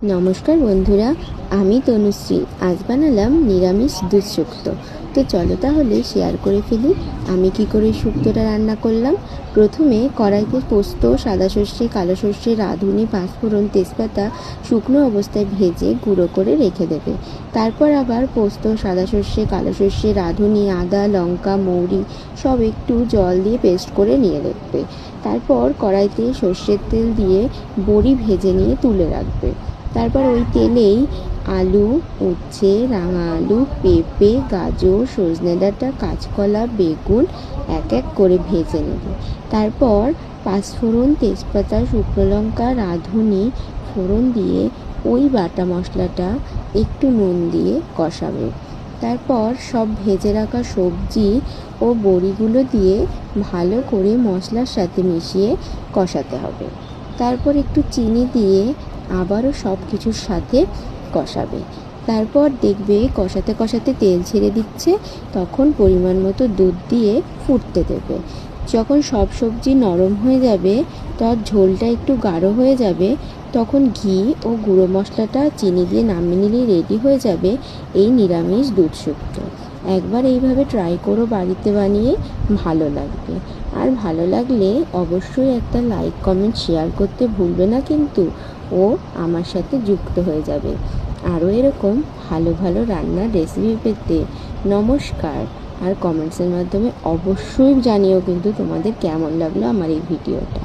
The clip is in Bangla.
নমস্কার বন্ধুরা, আমি তনুশ্রী। আজ বানালাম নিরামিষ দুধ শুক্তো। তো চলো তাহলে শেয়ার করে ফেলি আমি কি করে শুক্তোটা রান্না করলাম। প্রথমে কড়াইতে পোস্ত, সাদা সর্ষে, কালো সর্ষে, রাঁধুনি, পাঁচফোড়ন, তেজপাতা শুকনো অবস্থায় ভেজে গুঁড়ো করে রেখে দেবে। তারপর আবার পোস্ত, সাদা সর্ষে, কালো সর্ষে, রাঁধুনি, আদা, লঙ্কা, মৌরি সব একটু জল দিয়ে পেস্ট করে নিয়ে রাখবে। তারপর কড়াইতে সর্ষের তেল দিয়ে বড়ি ভেজে নিয়ে তুলে রাখবে। তারপর ওই তেলেই আলু, উচ্ছে, রাঙা আলু, পেঁপে, গাজর, সজনে ডাঁটা, কাঁচকলা, বেগুন এক এক করে ভেজে নেবে। তারপর পাঁচফোড়ন, তেজপাতা, শুকনো লঙ্কা, রাঁধুনি ফোড়ন দিয়ে ওই বাটা মশলাটা একটু নুন দিয়ে কষাবে। তারপর সব ভেজে রাখা সবজি ও বড়িগুলো দিয়ে ভালো করে মশলার সাথে মিশিয়ে কষাতে হবে। তারপর একটু চিনি দিয়ে আবারও সব কিছুর সাথে কষাবে। তারপর দেখবে কষাতে কষাতে তেল ছেড়ে দিচ্ছে, তখন পরিমাণ মতো দুধ দিয়ে ফুটতে দেবে। যখন সব সবজি নরম হয়ে যাবে, তার ঝোলটা একটু গাঢ় হয়ে যাবে, তখন ঘি ও গুঁড়ো মশলাটা চিনি দিয়ে নামিয়ে নিলেই রেডি হয়ে যাবে এই নিরামিষ দুধ শুক্তো। একবার এইভাবে ট্রাই করো বাড়িতে বানিয়ে, ভালো লাগবে। আর ভালো লাগলে অবশ্যই একটা লাইক, কমেন্ট, শেয়ার করতে ভুলবে না কিন্তু। ও আমার সাথে যুক্ত হয়ে যাবে আরও এরকম ভালো ভালো রান্নার রেসিপি পেতে। নমস্কার। আর কমেন্টসের মাধ্যমে অবশ্যই জানিও কিন্তু তোমাদের কেমন লাগলো আমার এই ভিডিওটা।